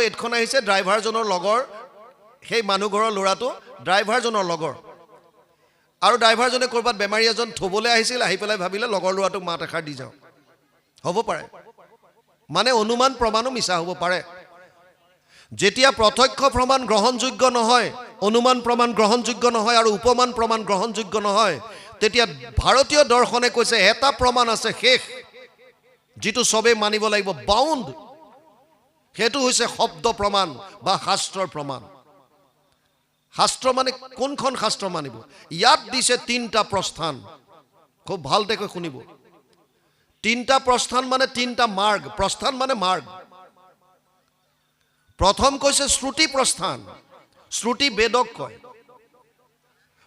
এইখন আহিছে ড্ৰাইভাৰজনৰ লগৰ সেই মানুহ ঘৰৰ ল'ৰাটো ড্ৰাইভাৰজনৰ লগৰ আৰু ড্ৰাইভাৰজনে ক'ৰবাত বেমাৰী এজন থ'বলৈ আহিছিল আহি পেলাই ভাবিলে লগৰ ল'ৰাটোক মাত এষাৰ দি যাওঁ হ'ব পাৰে মানে অনুমান প্ৰমাণো মিছা হ'ব পাৰে যেতিয়া প্ৰত্যক্ষ প্ৰমাণ গ্ৰহণযোগ্য নহয় অনুমান প্ৰমাণ গ্ৰহণযোগ্য নহয় আৰু উপমান প্ৰমাণ গ্ৰহণযোগ্য নহয় তেতিয়া ভাৰতীয় দৰ্শনে কৈছে এটা প্ৰমাণ আছে শেষ যিটো সবে মানিব লাগিব বাউণ্ড সেইটো হৈছে শব্দ প্ৰমাণ বা শাস্ত্ৰৰ প্ৰমাণ শাস্ত্ৰ মানে কোনখন শাস্ত্ৰ মানিব ইয়াত দিছে তিনটা প্ৰস্থান খুব ভালকৈ শুনিব তিনটা প্ৰস্থান মানে তিনটা মাৰ্গ প্ৰস্থান মানে মাৰ্গ প্ৰথম কৈছে শ্ৰুতি প্ৰস্থান শ্ৰুতি বেদক কয়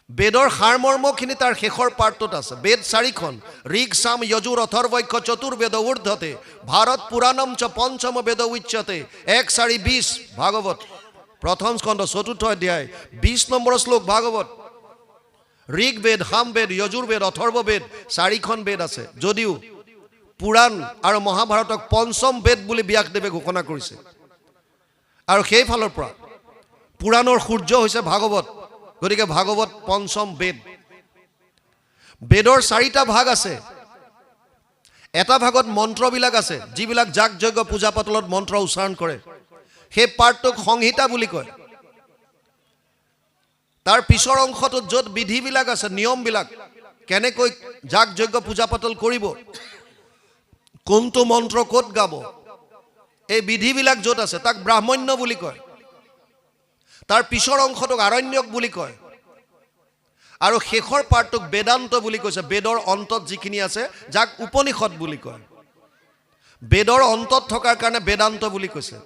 বেদৰ সাৰমৰ্মখিনি তাৰ শেষৰ পাৰ্টটোত আছে বেদ 4খন ঋগ সাম যজুৰ অথৰ্বৈক্য চতুৰ্বেদ ঊৰ্ধ্বতে ভাৰত পুৰাণম চ পঞ্চম বেদ উচ্যতে 1:4:20 ভাগৱত প্ৰথম স্কন্ধ 4ৰ্থ অধ্যায় 20 নম্বৰ শ্লোক ভাগৱত ঋগ বেদ সাম বেদ যজুৰ বেদ অথৰ্ব বেদ 4খন বেদ আছে যদিও পুৰাণ আৰু মহাভাৰতক পঞ্চম বেদ বুলি ব্যাসদেৱে ঘোষণা কৰিছে আৰু সেই ফালৰ পৰা পুৰাণৰ সূৰ্য হৈছে ভাগৱত গতিকে ভাগৱত পঞ্চম বেদ বেদৰ 4টা ভাগ আছে এটা ভাগত মন্ত্ৰবিলাক আছে যিবিলাক যাগ যজ্ঞ পূজা পাতলত মন্ত্ৰ উচ্চাৰণ কৰে সেই পাৰ্টটোক সংহিতা বুলি কয় তাৰ পিছৰ অংশটোত য'ত বিধিবিলাক আছে নিয়মবিলাক কেনেকৈ যাগ যজ্ঞ পূজা পাতল কৰিব কোনটো মন্ত্ৰ ক'ত গাব এই বিধিবিলাক য'ত আছে তাক ব্ৰাহ্মণ্য বুলি কয় তাৰ পিছৰ অংশটোক আৰণ্যক বুলি কয় আৰু শেষৰ পাৰ্টটোক বেদান্ত বুলি কৈছে বেদৰ অন্তত যিখিনি আছে যাক উপনিষদ বুলি কয় বেদৰ অন্তত থকাৰ কাৰণে বেদান্ত বুলি কৈছে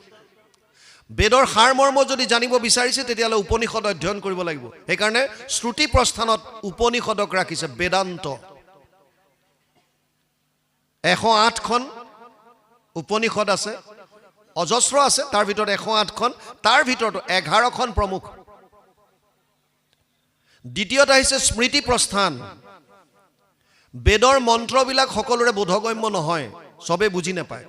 বেদৰ সাৰমৰ্ম যদি জানিব বিচাৰিছে তেতিয়াহ'লে উপনিষদ অধ্যয়ন কৰিব লাগিব সেইকাৰণে শ্ৰুতি প্ৰস্থানত উপনিষদক ৰাখিছে বেদান্ত 108খন উপনিষদ আছে অজস্ৰ আছে তাৰ ভিতৰত 108খন তাৰ ভিতৰত 11খন প্ৰমুখ দ্বিতীয়ত আহিছে স্মৃতি প্ৰস্থান বেদৰ মন্ত্ৰবিলাক সকলোৰে বোধগম্য নহয় সবে বুজি নাপায়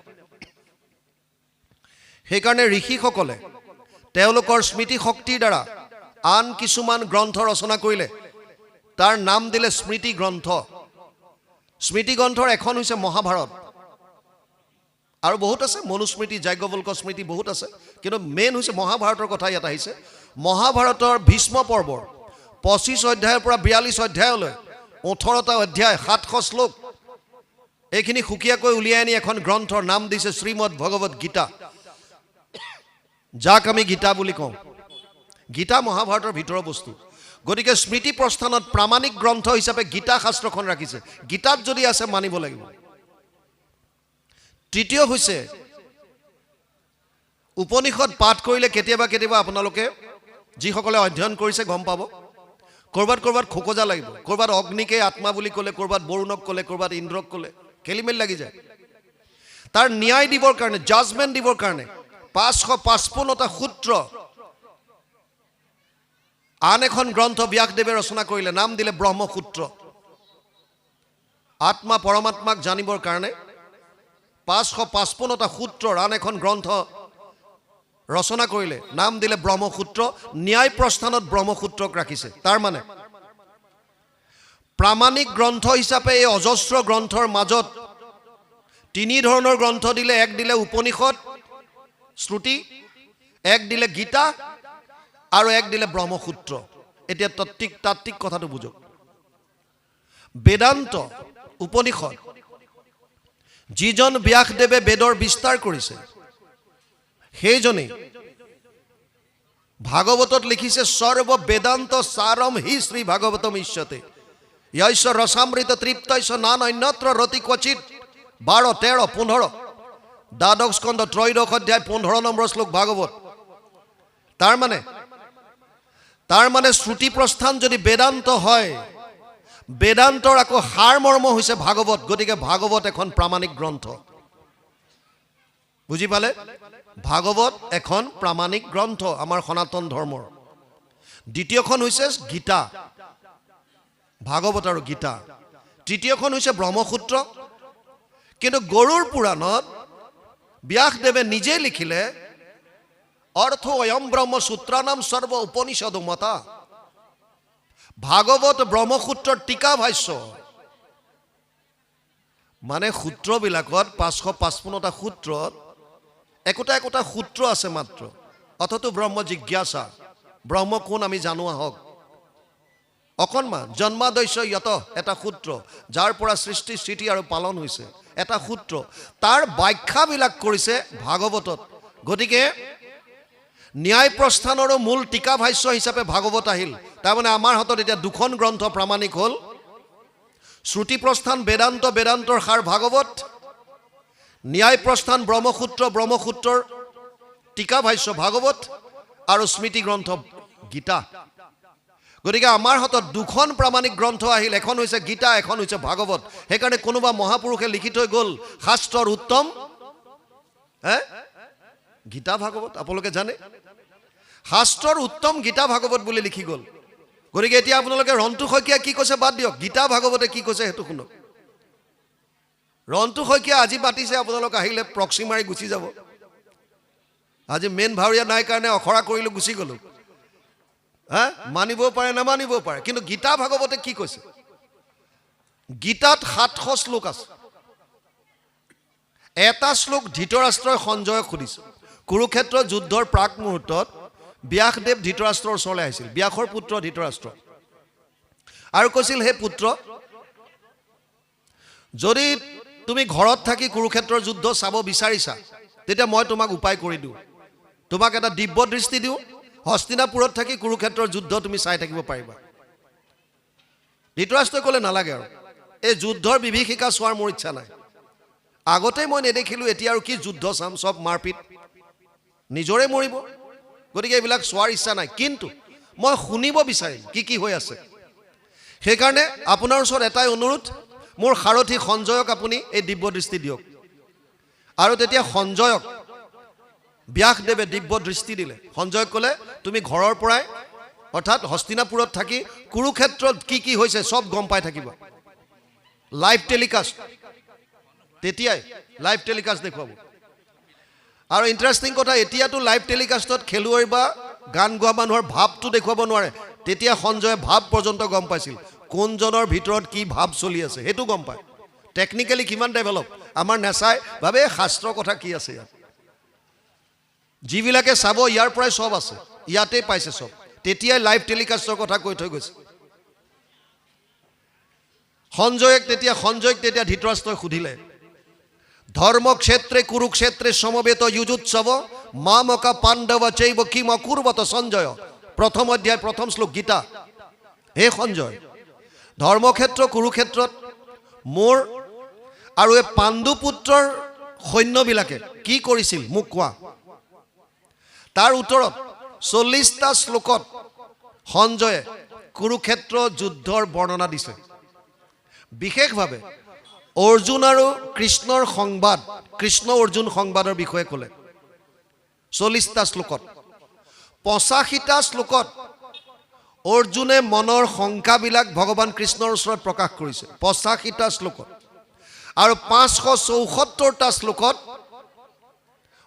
সেইকাৰণে ঋষিসকলে তেওঁলোকৰ স্মৃতি শক্তিৰ দ্বাৰা আন কিছুমান গ্ৰন্থ ৰচনা কৰিলে তাৰ নাম দিলে স্মৃতি গ্ৰন্থ স্মৃতি গ্ৰন্থৰ এখন হৈছে মহাভাৰত আৰু বহুত আছে মনুস্মৃতি যাজ্ঞবল্ক স্মৃতি বহুত আছে কিন্তু মেইন হৈছে মহাভাৰতৰ কথা ইয়াত আহিছে মহাভাৰতৰ ভীষ্ম পৰ্বৰ 25 অধ্যায়ৰ পৰা 42 অধ্যায়লৈ 18টা অধ্যায় 700 শ্লোক এইখিনি সুকীয়াকৈ উলিয়াই আনি এখন গ্ৰন্থৰ নাম দিছে শ্ৰীমদ ভগৱত গীতা যাক আমি গীতা বুলি কওঁ গীতা মহাভাৰতৰ ভিতৰৰ বস্তু গতিকে স্মৃতি প্ৰস্থানত প্ৰামাণিক গ্ৰন্থ হিচাপে গীতা শাস্ত্ৰখন ৰাখিছে গীতাত যদি আছে মানিব লাগিব তৃতীয় হৈছে উপনিষদ পাঠ কৰিলে কেতিয়াবা কেতিয়াবা আপোনালোকে যিসকলে অধ্যয়ন কৰিছে গম পাব কৰবাত খোকোজা লাগিব কৰবাত অগ্নিকে আত্মা বুলি ক'লে কৰবাত বৰুণক ক'লে কৰবাত ইন্দ্ৰক ক'লে খেলিমেলি লাগি যায় তাৰ ন্যায় দিবৰ কাৰণে জাজমেণ্ট দিবৰ কাৰণে 555টা সূত্ৰ আন এখন গ্ৰন্থ ব্যাসদেৱে ৰচনা কৰিলে নাম দিলে ব্ৰহ্মসূত্ৰ আত্মা পৰমাত্মাক জানিবৰ কাৰণে 555টা সূত্ৰৰ আন এখন গ্ৰন্থ ৰচনা কৰিলে নাম দিলে ব্ৰহ্মসূত্ৰ ন্যায় প্ৰস্থানত ব্ৰহ্মসূত্ৰক ৰাখিছে তাৰ মানে প্ৰামাণিক গ্ৰন্থ হিচাপে এই অজস্ৰ গ্ৰন্থৰ মাজত তিনি ধৰণৰ গ্ৰন্থ দিলে এক দিলে উপনিষদ শ্ৰুতি এক দিলে গীতা আৰু এক দিলে ব্ৰহ্মসূত্ৰ এতিয়া তাত্ত্বিক কথাটো বুজক বেদান্ত উপনিষদ যিজন ব্যাসদেৱে বেদৰ বিস্তাৰ কৰিছে সেইজনে ভাগৱতত লিখিছে সৰ্ব বেদান্ত সাৰম হি শ্ৰী ভাগৱতম ইষ্যতে য়স্য ৰসামৃত তৃপ্তস্য নান অন্যত্ৰ ৰতি ক্বচিত 12 13 15 দ্বাদশ স্কন্ধ ত্ৰয়োদশ অধ্যায় 15 নম্বৰ শ্লোক ভাগৱত তাৰ মানে শ্ৰুতি প্ৰস্থান যদি বেদান্ত হয় বেদান্তৰ আকৌ সাৰমৰ্ম হৈছে ভাগৱত গতিকে ভাগৱত এখন প্ৰামাণিক গ্ৰন্থ বুজি পালে ভাগৱত এখন প্ৰামাণিক গ্ৰন্থ আমাৰ সনাতন ধৰ্মৰ দ্বিতীয়খন হৈছে গীতা ভাগৱত আৰু গীতা তৃতীয়খন হৈছে ব্ৰহ্মসূত্ৰ কিন্তু গৰুড় পুৰাণত ব্যাসদেৱে নিজে লিখিলে অৰ্থ অয়ম ব্ৰহ্মসূত্ৰানাম সৰ্ব উপনিষদ মতা। ভাগৱত ব্ৰহ্মসূত্ৰৰ টিকা ভাষ্য, মানে সূত্ৰবিলাকত 555টা সূত্ৰত একোটা একোটা সূত্ৰ আছে মাত্ৰ। অথতো ব্ৰহ্ম জিজ্ঞাসা, ব্ৰহ্ম কোন আমি জানো আহক। অকণমান জন্মাদস্য য়ত এটা সূত্ৰ, যাৰ পৰা সৃষ্টি স্থিতি আৰু পালন হৈছে এটা সূত্ৰ, তাৰ ব্যাখ্যাবিলাক কৰিছে ভাগৱতত। গতিকে ন্যায় প্ৰস্থানৰো মূল টিকা ভাষ্য হিচাপে ভাগৱত আহিল। তাৰমানে আমাৰ হাতত এতিয়া দুখন গ্ৰন্থ প্ৰামাণিক হ'ল, শ্ৰুতি প্ৰস্থান বেদান্ত, বেদান্তৰ সাৰ ভাগৱত, ন্যায় প্ৰস্থান ব্ৰহ্মসূত্ৰ, ব্ৰহ্মসূত্ৰৰ টিকা ভাষ্য ভাগৱত, আৰু স্মৃতি গ্ৰন্থ গীতা। গতিকে আমাৰ হাতত দুখন প্ৰামাণিক গ্ৰন্থ আহিল, এখন হৈছে গীতা, এখন হৈছে ভাগৱত। সেইকাৰণে কোনোবা মহাপুৰুষে লিখি থৈ গ'ল শাস্ত্ৰৰ উত্তম গীতা ভাগৱত। আপোনালোকে জানে শাস্ত্ৰৰ উত্তম গীতা ভাগৱত বুলি লিখি গ'ল। গতিকে এতিয়া আপোনালোকে ৰন্তু শইকীয়া কি কৈছে বাদ দিয়ক, গীতা ভাগৱতে কি কৈছে সেইটো শুনক। ৰন্তু শইকীয়া আজি পাতিছে, আপোনালোক আহিলে প্ৰক্সি মাৰি গুচি যাব। আজি মেইন ভাৱৰীয়া নাই কাৰণে অখৰা কৰিলোঁ, গুচি গ'লোঁ। মানিবও পাৰে নামানিবও পাৰে, কিন্তু গীতা ভাগৱতে কি কৈছে? গীতাত 700 শ্লোক আছে। এটা শ্লোক ধৃতৰাষ্ট্ৰই সঞ্জয়ক সুধিছে। কুৰুক্ষেত্ৰ যুদ্ধৰ প্ৰাক মুহূৰ্তত ব্যাসদেৱ ধৃতৰাষ্ট্ৰৰ ওচৰলৈ আহিছিল, ব্যাসৰ পুত্ৰ ধৃতৰাষ্ট্ৰ, আৰু কৈছিল, হে পুত্ৰ, যদি তুমি ঘৰত থাকি কুৰুক্ষেত্ৰৰ যুদ্ধ চাব বিচাৰিছা, তেতিয়া মই তোমাক উপায় কৰি দিওঁ, তোমাক এটা দিব্য দৃষ্টি দিওঁ, হস্তিনাপুৰত থাকি কুৰুক্ষেত্ৰৰ যুদ্ধ তুমি চাই থাকিব পাৰিবা। ধৃতৰাষ্ট্ৰই ক'লে, নালাগে আৰু এই যুদ্ধৰ বিভীষিকা চোৱাৰ মোৰ ইচ্ছা নাই। আগতেই মই নেদেখিলোঁ, এতিয়া আৰু কি যুদ্ধ চাম, চব মাৰপিট, নিজৰে মৰিব। গতিকে এইবিলাক চোৱাৰ ইচ্ছা নাই, কিন্তু মই শুনিব বিচাৰিম কি কি হৈ আছে। সেইকাৰণে আপোনাৰ ওচৰত এটাই অনুৰোধ, মোৰ সাৰথী সঞ্জয়ক আপুনি এই দিব্য দৃষ্টি দিয়ক। আৰু তেতিয়া সঞ্জয়ক ব্যাসদেৱে দিব্য দৃষ্টি দিলে। সঞ্জয়ক ক'লে, তুমি ঘৰৰ পৰাই অৰ্থাৎ হস্তিনাপুৰত থাকি কুৰুক্ষেত্ৰত কি কি হৈছে চব গম পাই থাকিব। লাইভ টেলিকাষ্ট, তেতিয়াই লাইভ টেলিকাষ্ট দেখুৱাব। আৰু ইণ্টাৰেষ্টিং কথা, এতিয়াতো লাইভ টেলিকাষ্টত খেলুৱৈ বা গান গোৱা মানুহৰ ভাৱটো দেখুৱাব নোৱাৰে। তেতিয়া সঞ্জয়ে ভাৱ পৰ্যন্ত গম পাইছিল, কোনজনৰ ভিতৰত কি ভাৱ চলি আছে সেইটো গম পায়। টেকনিকেলি কিমান ডেভেলপ, আমাৰ নেচাই ভাবে শাস্ত্ৰৰ কথা কি আছে ইয়াত। যিবিলাকে চাব ইয়াৰ পৰাই চব আছে, ইয়াতেই পাইছে চব। তেতিয়াই লাইভ টেলিকাষ্টৰ কথা কৈ থৈ গৈছে। সঞ্জয়ক তেতিয়া ধৃতৰাষ্ট্ৰই সুধিলে, ধৰ্মক্ষেত্ৰে কুৰুক্ষেত্ৰে সমবেত যুজুৎসৱ মামকা পাণ্ডৱ চৈব কিম অকুৰ্বত সঞ্জয়। প্ৰথম অধ্যায় প্ৰথম শ্লোক গীতা। হে সঞ্জয়, ধৰ্মক্ষেত্ৰ কুৰুক্ষেত্ৰত মোৰ আৰু এই পাণ্ডুপুত্ৰৰ সৈন্যবিলাকে কি কৰিছিল মোক কোৱা। তাৰ উত্তৰত 40টা শ্লোকত সঞ্জয়ে কুৰুক্ষেত্ৰ যুদ্ধৰ বৰ্ণনা দিছে। বিশেষভাৱে অৰ্জুন আৰু কৃষ্ণৰ সংবাদ, কৃষ্ণ অৰ্জুন সংবাদৰ বিষয়ে ক'লে 40টা শ্লোকত। 85টা শ্লোকত অৰ্জুনে মনৰ শংকাবিলাক ভগৱান কৃষ্ণৰ ওচৰত প্ৰকাশ কৰিছে, 85টা শ্লোকত। আৰু 574টা শ্লোকত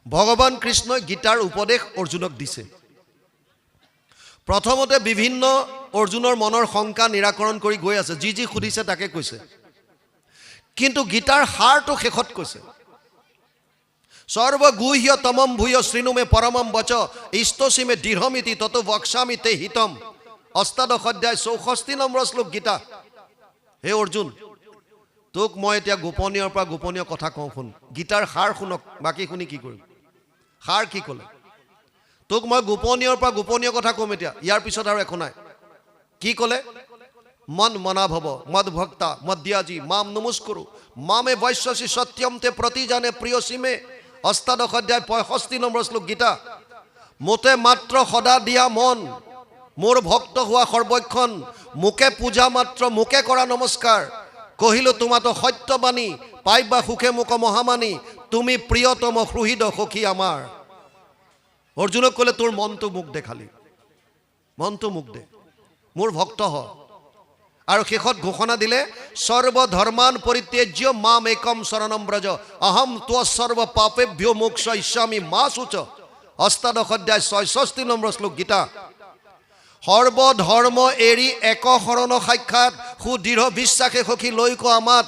ভগৱান কৃষ্ণই গীতাৰ উপদেশ অৰ্জুনক দিছে। প্ৰথমতে বিভিন্ন অৰ্জুনৰ মনৰ শংকা নিৰাকৰণ কৰি গৈ আছে, যি যি সুধিছে তাকে কৈছে। কিন্তু গীতাৰ সাৰটো শেষত কৈছে, সৰ্বগুহ্য তমম ভূয় শৃণুমে পৰমম বচ ইস্তসীমে দৃঢ়মিতি তত বক্সামি তে হিতম। 18 অধ্যায় 64 নম্বৰ শ্লোক গীতা। হে অৰ্জুন, তোক মই এতিয়া গোপনীয়ৰ পৰা গোপনীয় কথা কওঁ, শুন। গীতাৰ সাৰ শুনক, বাকী শুনি কি কৰিম। সাৰ কি ক'লে, তোক মই গোপনীয়ৰ পৰা গোপনীয় কথা ক'ম এতিয়া, ইয়াৰ পিছত আৰু একো নাই। কি ক'লে, মন মনা ভৱ মদ ভক্তা মদ্যাজি মাম নমস্কুৰু মামে বৈশ্যসী সত্যম তে প্ৰতিজানে প্ৰিয়সীমে। 18 অধ্যায় 65 নম্বৰ শ্লোক গীতা। মোতে মাত্ৰ সদা দিয়া মন, মোৰ ভক্ত হোৱা সৰ্বক্ষণ, মোকে পূজা মাত্ৰ মোকে কৰা নমস্কাৰ। কহিলো তোমাতো সত্যবাণী পাইবা সুখে মোক মহামানী, তুমি প্ৰিয়তম সুহৃদ সখী আমাৰ। অৰ্জুনক ক'লে, তোৰ মনটো মোক দে, খালি মনটো মোক দে, মোৰ ভক্ত হ। আৰু শেষত ঘোষণা দিলে, সৰ্বধৰ্মান পৰিত্যাজ্য মাম একম শৰণম ব্ৰজ অহম ত্ব সৰ্ব পাপেভ্যো মোক্ষয়িষ্যামি মা শুচ। অষ্টাদশ অধ্যায় ৬৬ নম্বৰ শ্লোক গীতা সৰ্বধৰ্ম এৰি এক শৰণ সাক্ষাৎ সুদৃঢ় বিশ্বাসে সখী লৈক আমাত